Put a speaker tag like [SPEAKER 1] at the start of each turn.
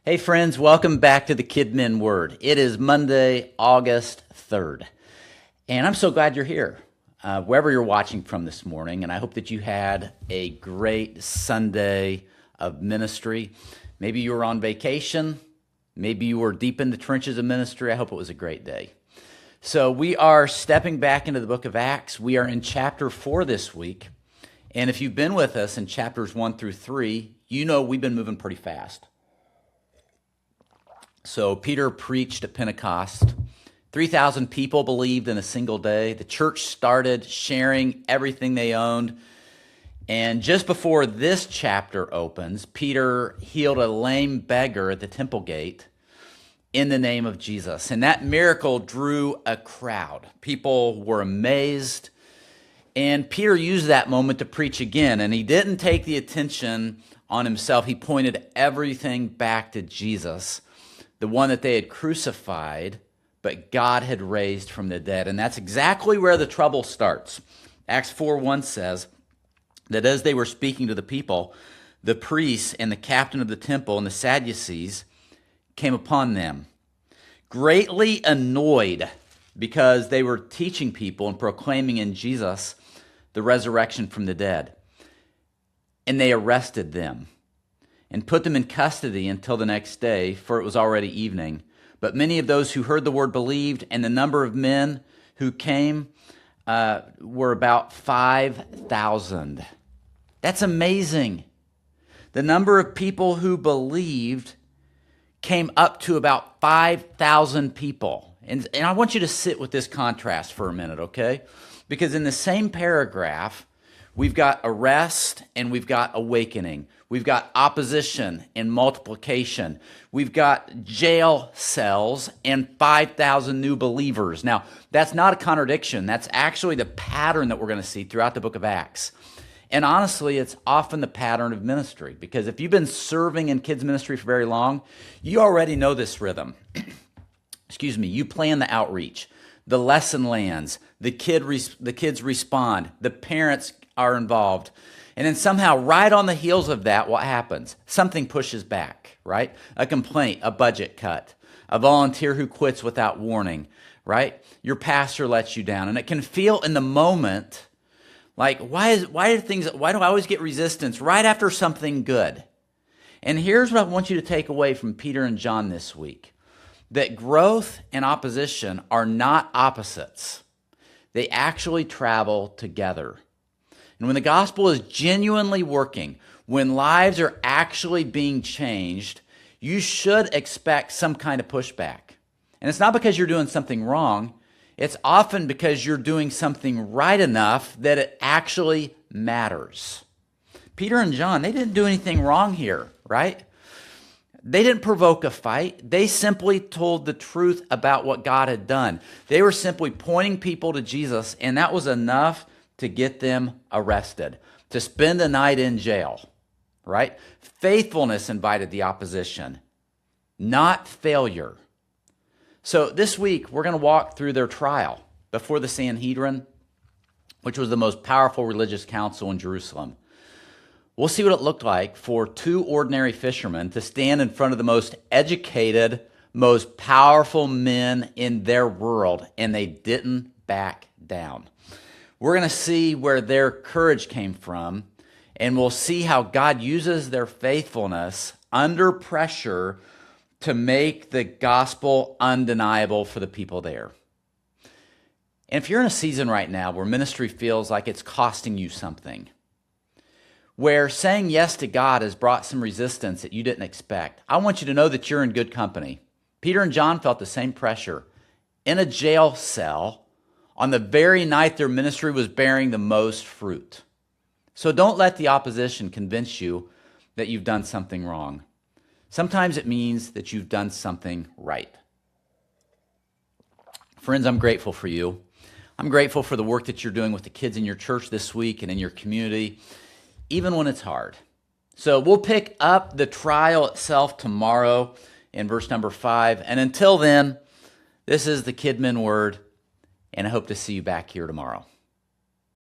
[SPEAKER 1] Hey friends, welcome back to the KidMin Word. It is Monday, August 3rd, and I'm so glad you're here, wherever you're watching from this morning, and I hope that you had a great Sunday of ministry. Maybe you were on vacation, maybe you were deep in the trenches of ministry. I hope it was a great day. So we are stepping back into the book of Acts. We are in chapter 4 this week, and if you've been with us in chapters 1 through 3, you know we've been moving pretty fast. So Peter preached at Pentecost. 3,000 people believed in a single day. The church started sharing everything they owned. And just before this chapter opens, Peter healed a lame beggar at the temple gate in the name of Jesus. And that miracle drew a crowd. People were amazed. And Peter used that moment to preach again. And he didn't take the attention on himself. He pointed everything back to Jesus, the one that they had crucified, but God had raised from the dead. And that's exactly where the trouble starts. Acts 4:1 says that as they were speaking to the people, the priests and the captain of the temple and the Sadducees came upon them, greatly annoyed because they were teaching people and proclaiming in Jesus the resurrection from the dead. And they arrested them and put them in custody until the next day, for it was already evening. But many of those who heard the word believed, and the number of men who came were about 5,000. That's amazing. The number of people who believed came up to about 5,000 people. And I want you to sit with this contrast for a minute, okay? Because in the same paragraph, we've got arrest and we've got awakening. We've got opposition and multiplication. We've got jail cells and 5,000 new believers. Now, that's not a contradiction. That's actually the pattern that we're going to see throughout the book of Acts. And honestly, it's often the pattern of ministry, because if you've been serving in kids ministry for very long, you already know this rhythm. Excuse me. You plan the outreach. The lesson lands. The kids respond. The parents are involved. And then somehow, right on the heels of that, what happens? Something pushes back, right? A complaint, a budget cut, a volunteer who quits without warning, right? Your pastor lets you down. And it can feel in the moment like, why do I always get resistance right after something good? And here's what I want you to take away from Peter and John this week: that growth and opposition are not opposites. They actually travel together. And when the gospel is genuinely working, when lives are actually being changed, you should expect some kind of pushback. And it's not because you're doing something wrong. It's often because you're doing something right enough that it actually matters. Peter and John, they didn't do anything wrong here, right? They didn't provoke a fight. They simply told the truth about what God had done. They were simply pointing people to Jesus, and that was enough to get them arrested, to spend a night in jail, right? Faithfulness invited the opposition, not failure. So this week, we're going to walk through their trial before the Sanhedrin, which was the most powerful religious council in Jerusalem. We'll see what it looked like for two ordinary fishermen to stand in front of the most educated, most powerful men in their world, and they didn't back down. We're going to see where their courage came from, and we'll see how God uses their faithfulness under pressure to make the gospel undeniable for the people there. And if you're in a season right now where ministry feels like it's costing you something, where saying yes to God has brought some resistance that you didn't expect, I want you to know that you're in good company. Peter and John felt the same pressure in a jail cell on the very night their ministry was bearing the most fruit. So don't let the opposition convince you that you've done something wrong. Sometimes it means that you've done something right. Friends, I'm grateful for you. I'm grateful for the work that you're doing with the kids in your church this week and in your community, even when it's hard. So we'll pick up the trial itself tomorrow in verse number 5. And until then, this is the KidMin Word, and I hope to see you back here tomorrow.